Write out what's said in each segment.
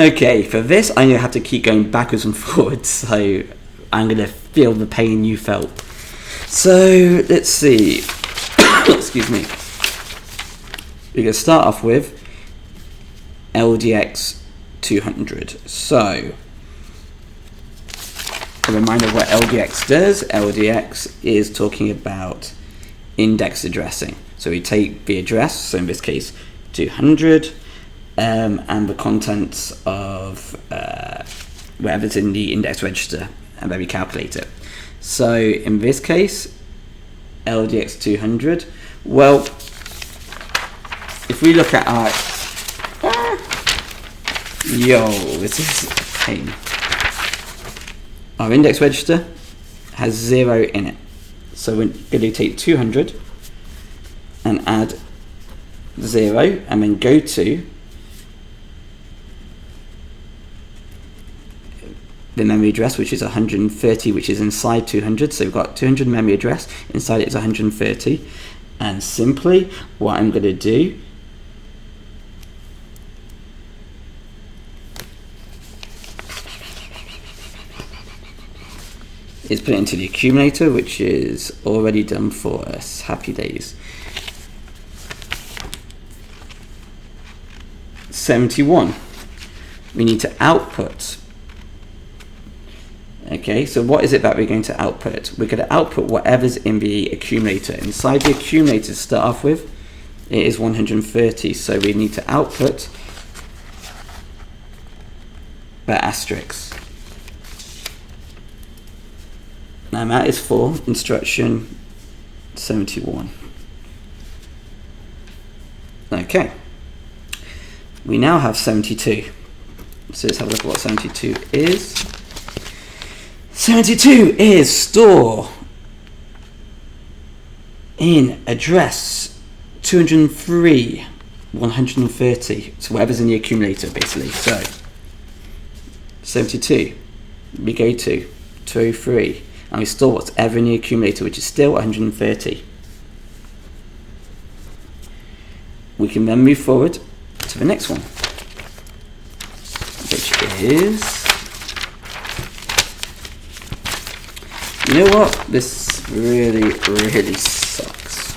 Okay, for this, I'm going to have to keep going backwards and forwards, so I'm going to feel the pain you felt. So, let's see. Excuse me. We're going to start off with LDX 200. So, a reminder of what LDX does. LDX is talking about index addressing. So we take the address, so in this case 200, and the contents of whatever's in the index register, and then we calculate it. So in this case, LDX 200, well, if we look at our... this is a pain. Our index register has 0 in it. So we're going to take 200 and add 0 and then go to the memory address, which is 130, which is inside 200. So we've got 200 memory address, inside it is 130. And simply what I'm going to do is put it into the accumulator, which is already done for us. Happy days. 71. We need to output. Okay, so what is it that we're going to output? We're going to output whatever's in the accumulator. Inside the accumulator to start off with, it is 130. So we need to output the asterisk. Now that is for instruction 71. Okay. We now have 72. So let's have a look at what 72 is. 72 is store in address 203, 130. So whatever's in the accumulator, basically. So 72, we go to 203. And we store whatever in the accumulator, which is still 130. We can then move forward to the next one, which is, you know what? This really sucks.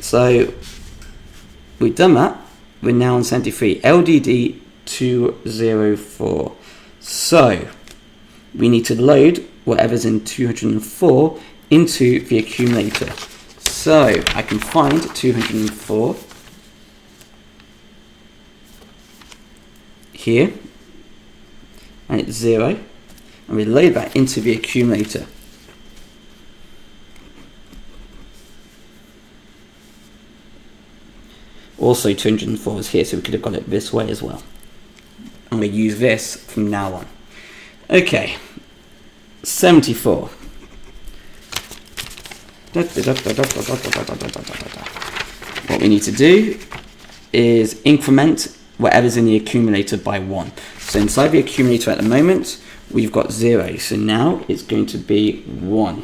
So we've done that. We're now on 73, LDD 204. So we need to load whatever's in 204 into the accumulator. So I can find 204 here, and it's 0, and we load that into the accumulator. Also 204 is here, so we could have got it this way as well. And we use this from now on. Okay, 74. What we need to do is increment whatever's in the accumulator by 1. So inside the accumulator at the moment, we've got 0. So now it's going to be 1.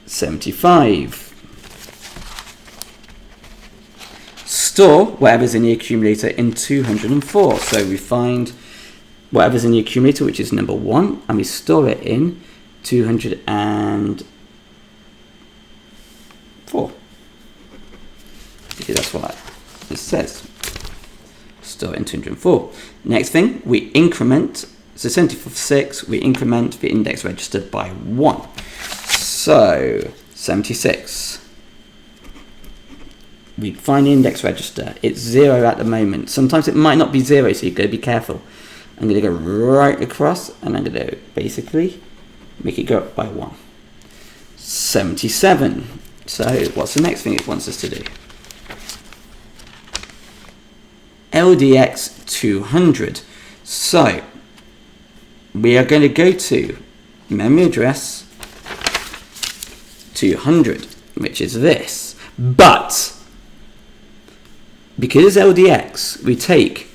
75. Store whatever's in the accumulator in 204. So we find whatever's in the accumulator, which is number 1, and we store it in 204. Because that's what it says. Store it in 204. Next thing, we increment, so 76, we increment the index register by 1. So 76. We find the index register. It's 0 at the moment. Sometimes it might not be 0, so you've got to be careful. I'm going to go right across, and I'm going to basically make it go up by 1. 77. So what's the next thing it wants us to do? LDX 200. So we are going to go to memory address 200, which is this. But because it's LDX, we take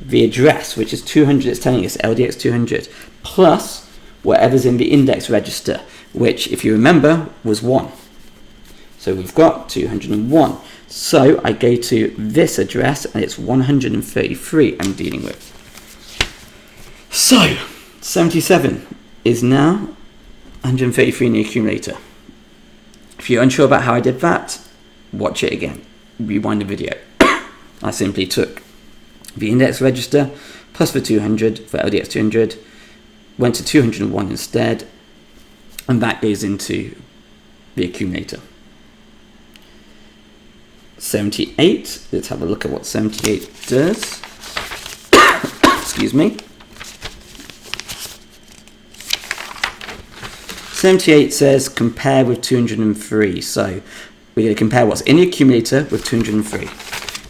the address, which is 200, it's telling us LDX 200, plus whatever's in the index register, which, if you remember, was 1. So we've got 201. So I go to this address and it's 133 I'm dealing with. So 77 is now 133 in the accumulator. If you're unsure about how I did that, watch it again. Rewind the video. I simply took the index register plus the 200 for LDX 200, went to 201 instead, and that goes into the accumulator. 78, let's have a look at what 78 does. Excuse me. 78 says compare with 203. So we're going to compare what's in the accumulator with 203.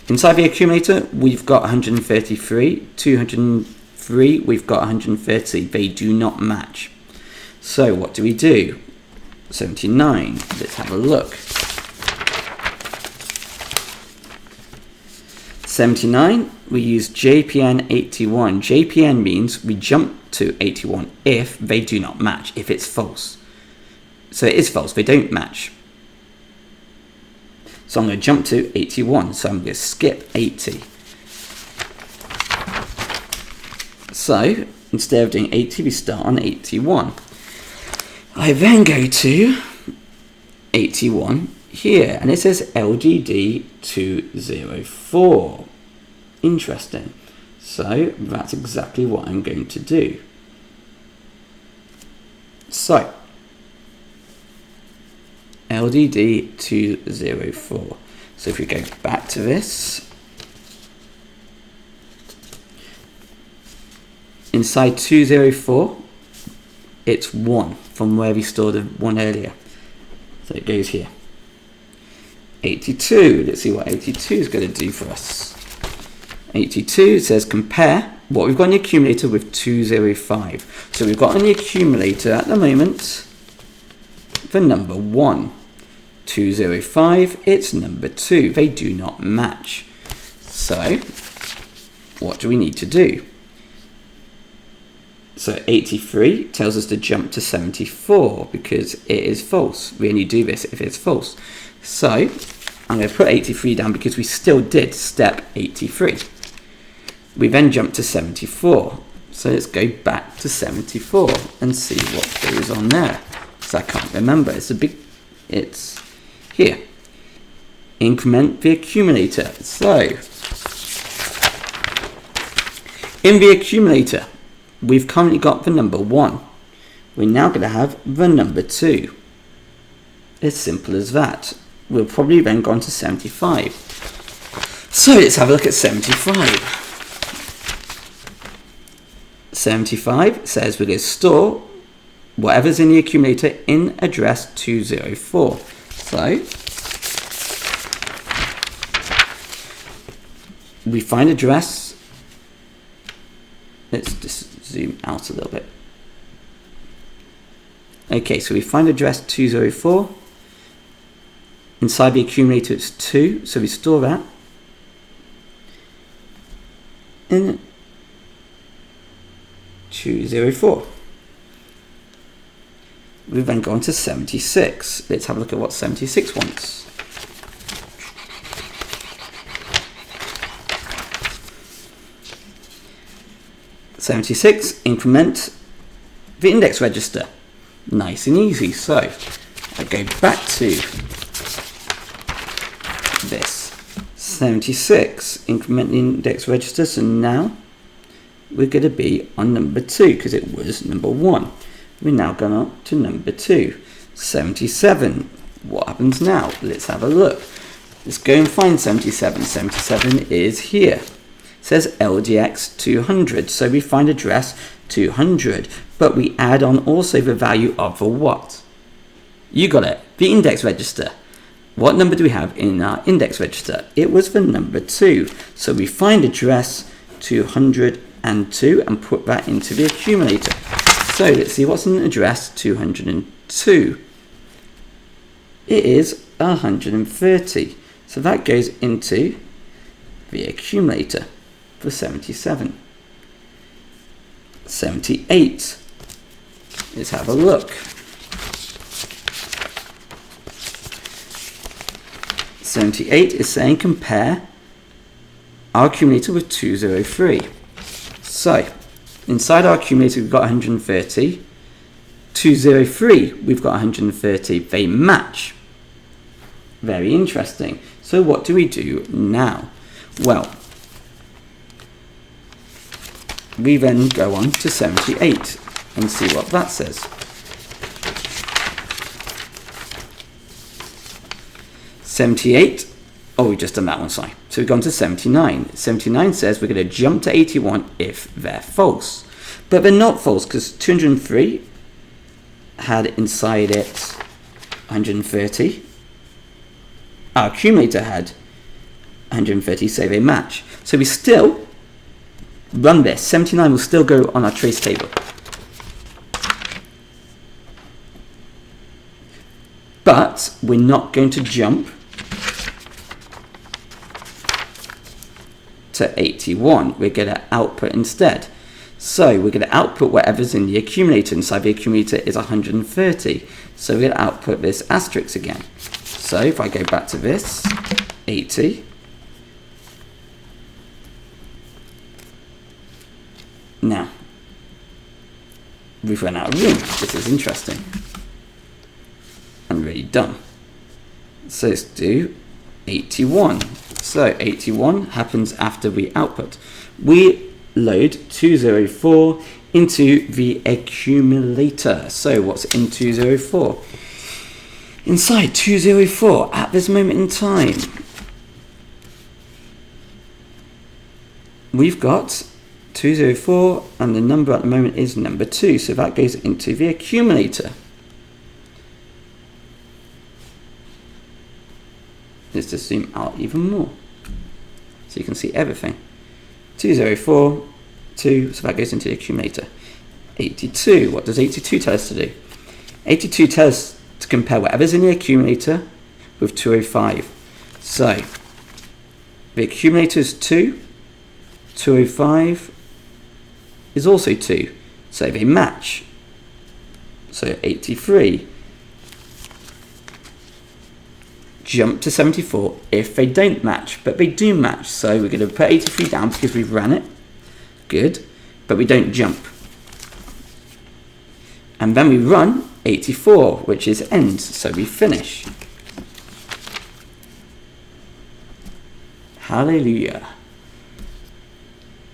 Inside the accumulator, we've got 133. 203, we've got 130. They do not match. So what do we do? 79, let's have a look. 79, we use JPN 81. JPN means we jump to 81 if they do not match, if it's false. So it is false, they don't match. So I'm going to jump to 81, so I'm going to skip 80. So instead of doing 80, we start on 81. I then go to 81 here, and it says LGD 204. Interesting. So that's exactly what I'm going to do. So LDD 204. So if we go back to this, inside 204, it's 1 from where we stored the 1 earlier. So it goes here. 82, let's see what 82 is going to do for us. 82 says compare what we've got in the accumulator with 205. So we've got in the accumulator at the moment the number 1. 205, it's number 2. They do not match. So what do we need to do? So 83 tells us to jump to 74 because it is false. We only do this if it's false. So I'm going to put 83 down because we still did step 83. We then jump to 74. So let's go back to 74 and see what goes on there. So I can't remember. It's here. Increment the accumulator. So in the accumulator, we've currently got the number 1. We're now going to have the number 2. As simple as that. We'll probably then go on to 75. So let's have a look at 75. 75 says we're going to store whatever's in the accumulator in address 204. So we find address. Let's just zoom out a little bit. Okay, so we find address 204. Inside the accumulator it's 2, so we store that in 204. We then go on to 76. Let's have a look at what 76 wants. Increment the index register. Nice and easy. So I go back to this. 76, increment the index register. So now we're going to be on number 2 because it was number 1. We're now going up to number 2. 77. What happens now? Let's have a look. Let's go and find 77. 77 is here. It says LDX 200. So we find address 200. But we add on also the value of the what? You got it. The index register. What number do we have in our index register? It was the number 2. So we find address 202 and put that into the accumulator. So let's see what's in address 202. It is 130. So that goes into the accumulator for 77. 78. Let's have a look. 78 is saying compare our accumulator with 203. So, inside our accumulator we've got 130. 203 we've got 130. They match. Very interesting. So what do we do now? Well, we then go on to 78 and see what that says. 78, oh, we've just done that one, sorry. So we've gone to 79. 79 says we're going to jump to 81 if they're false. But they're not false because 203 had inside it 130. Our accumulator had 130, so they match. So we still run this. 79 will still go on our trace table. But we're not going to jump to 81. We're going to output instead. So we're going to output whatever's in the accumulator. Inside the accumulator is 130. So we're going to output this asterisk again. So if I go back to this, 80. Now, we've run out of room. This is interesting. And really dumb. So let's do 81. So 81 happens after we output. We load 204 into the accumulator. So what's in 204? Inside 204 at this moment in time, we've got 204 and the number at the moment is number 2. So that goes into the accumulator. Let's just zoom out even more so you can see everything. 204, 2, so that goes into the accumulator. 82, what does 82 tell us to do? 82 tells us to compare whatever's in the accumulator with 205. So the accumulator is 2, 205 is also 2, so they match. So 83. Jump to 74 if they don't match, but they do match. So we're going to put 83 down because we've ran it. Good, but we don't jump. And then we run 84, which is end, so we finish. Hallelujah.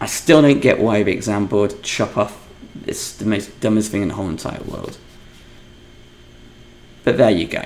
I still don't get why the exam board chop off. It's the most dumbest thing in the whole entire world. But there you go.